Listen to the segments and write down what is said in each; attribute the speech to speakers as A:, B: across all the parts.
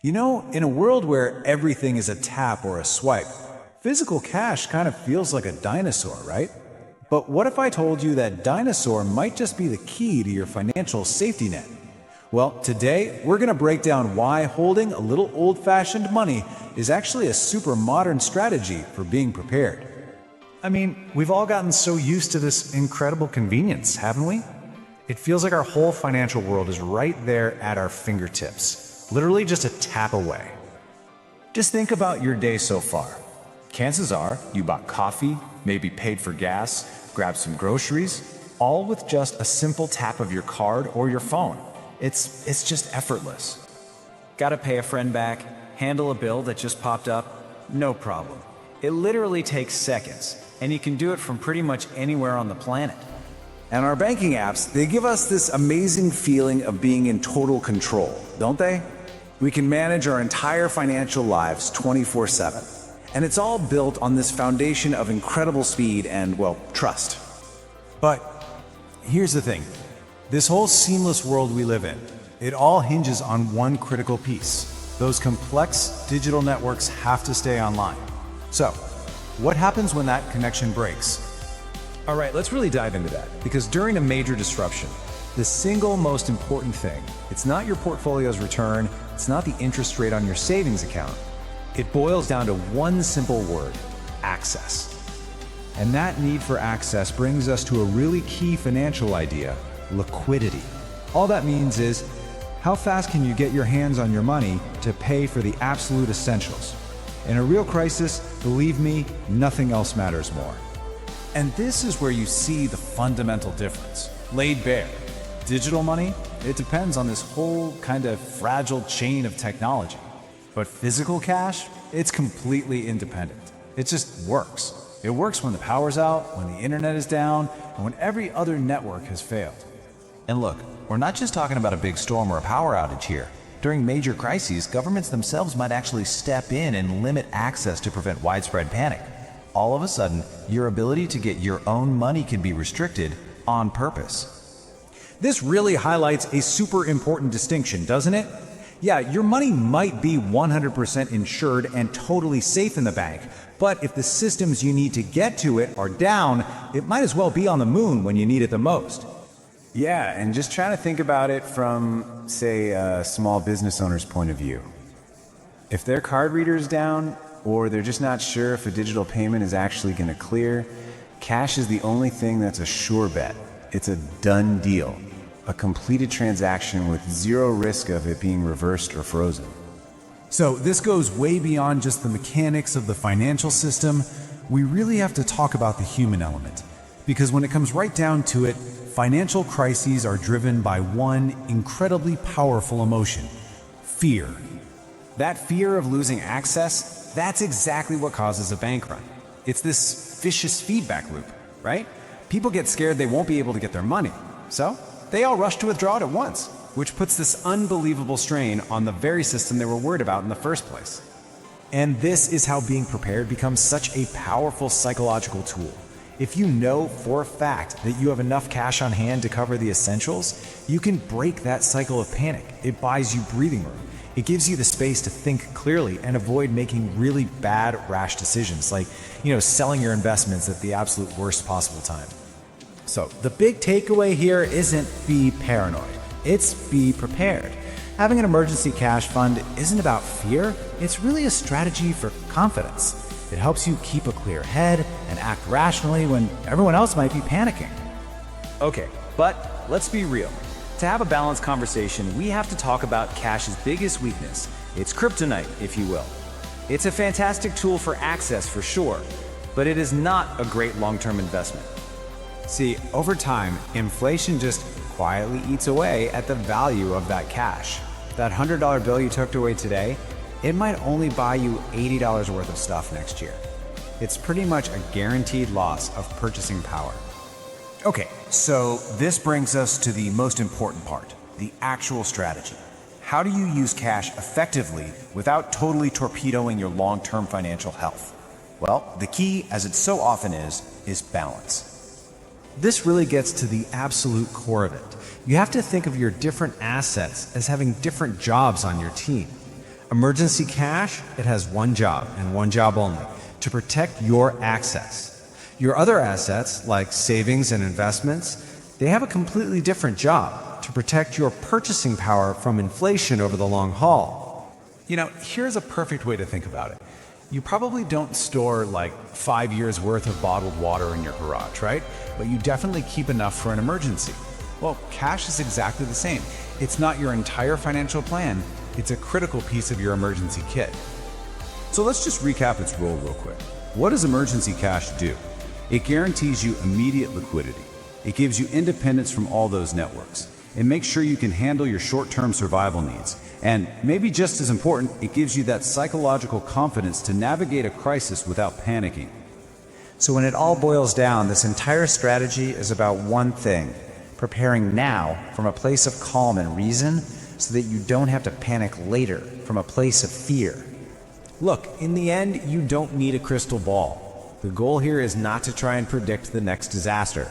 A: You know, in a world where everything is a tap or a swipe, physical cash kind of feels like a dinosaur, right? But what if I told you that dinosaur might just be the key to your financial safety net? Well, today we're going to break down why holding a little old-fashioned money is actually a super modern strategy for being prepared.
B: I mean, we've all gotten so used to this incredible convenience, haven't we? It feels like our whole financial world is right there at our fingertips, literally just a tap away.
C: Just think about your day so far. Chances are you bought coffee, maybe paid for gas, grabbed some groceries, all with just a simple tap of your card or your phone. It's just effortless. Gotta pay a friend back, handle a bill that just popped up? No problem. It literally takes seconds, and you can do it from pretty much anywhere on the planet.
A: And our banking apps, they give us this amazing feeling of being in total control, don't they? We can manage our entire financial lives 24/7. And it's all built on this foundation of incredible speed and, well, trust.
D: But here's the thing. This whole seamless world we live in, it all hinges on one critical piece. Those complex digital networks have to stay online. So, what happens when that connection breaks?
B: All right, let's really dive into that, because during a major disruption, the single most important thing, it's not your portfolio's return, it's not the interest rate on your savings account. It boils down to one simple word: access. And that need for access brings us to a really key financial idea: liquidity. All that means is, how fast can you get your hands on your money to pay for the absolute essentials? In a real crisis, believe me, nothing else matters more.
A: And this is where you see the fundamental difference, laid bare. Digital money, it depends on this whole kind of fragile chain of technology. But physical cash, it's completely independent. It just works. It works when the power's out, when the internet is down, and when every other network has failed.
C: And look, we're not just talking about a big storm or a power outage here. During major crises, governments themselves might actually step in and limit access to prevent widespread panic. All of a sudden, your ability to get your own money can be restricted on purpose.
A: This really highlights a super important distinction, doesn't it? Yeah, your money might be 100% insured and totally safe in the bank, but if the systems you need to get to it are down, it might as well be on the moon when you need it the most.
E: Yeah, and just trying to think about it from, say, a small business owner's point of view. If their card reader's down, or they're just not sure if a digital payment is actually going to clear, cash is the only thing that's a sure bet. It's a done deal. A completed transaction with zero risk of it being reversed or frozen.
D: So this goes way beyond just the mechanics of the financial system. We really have to talk about the human element. Because when it comes right down to it, financial crises are driven by one incredibly powerful emotion: fear.
A: That fear of losing access, that's exactly what causes a bank run. It's this vicious feedback loop, right? People get scared they won't be able to get their money. So they all rush to withdraw it at once, which puts this unbelievable strain on the very system they were worried about in the first place.
B: And this is how being prepared becomes such a powerful psychological tool. If you know for a fact that you have enough cash on hand to cover the essentials, you can break that cycle of panic. It buys you breathing room. It gives you the space to think clearly and avoid making really bad, rash decisions, like, selling your investments at the absolute worst possible time.
F: So the big takeaway here isn't be paranoid, it's be prepared. Having an emergency cash fund isn't about fear, it's really a strategy for confidence. It helps you keep a clear head and act rationally when everyone else might be panicking.
C: Okay, but let's be real. To have a balanced conversation, we have to talk about cash's biggest weakness. It's kryptonite, if you will. It's a fantastic tool for access for sure, but it is not a great long-term investment.
A: See, over time, inflation just quietly eats away at the value of that cash. That $100 bill you tucked away today, it might only buy you $80 worth of stuff next year. It's pretty much a guaranteed loss of purchasing power.
D: Okay, so this brings us to the most important part, the actual strategy. How do you use cash effectively without totally torpedoing your long-term financial health? Well, the key, as it so often is balance.
B: This really gets to the absolute core of it. You have to think of your different assets as having different jobs on your team. Emergency cash, it has one job and one job only, to protect your access. Your other assets, like savings and investments, they have a completely different job, to protect your purchasing power from inflation over the long haul.
A: You know, here's a perfect way to think about it. You probably don't store like 5 years worth of bottled water in your garage, right? But you definitely keep enough for an emergency. Well, cash is exactly the same. It's not your entire financial plan, it's a critical piece of your emergency kit. So let's just recap its role real quick. What does emergency cash do? It guarantees you immediate liquidity. It gives you independence from all those networks. It makes sure you can handle your short-term survival needs. And maybe just as important, it gives you that psychological confidence to navigate a crisis without panicking.
F: So when it all boils down, this entire strategy is about one thing: preparing now from a place of calm and reason so that you don't have to panic later from a place of fear.
E: Look, in the end, you don't need a crystal ball. The goal here is not to try and predict the next disaster.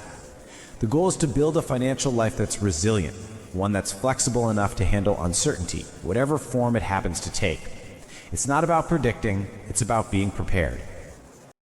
E: The goal is to build a financial life that's resilient, one that's flexible enough to handle uncertainty, whatever form it happens to take. It's not about predicting, it's about being prepared.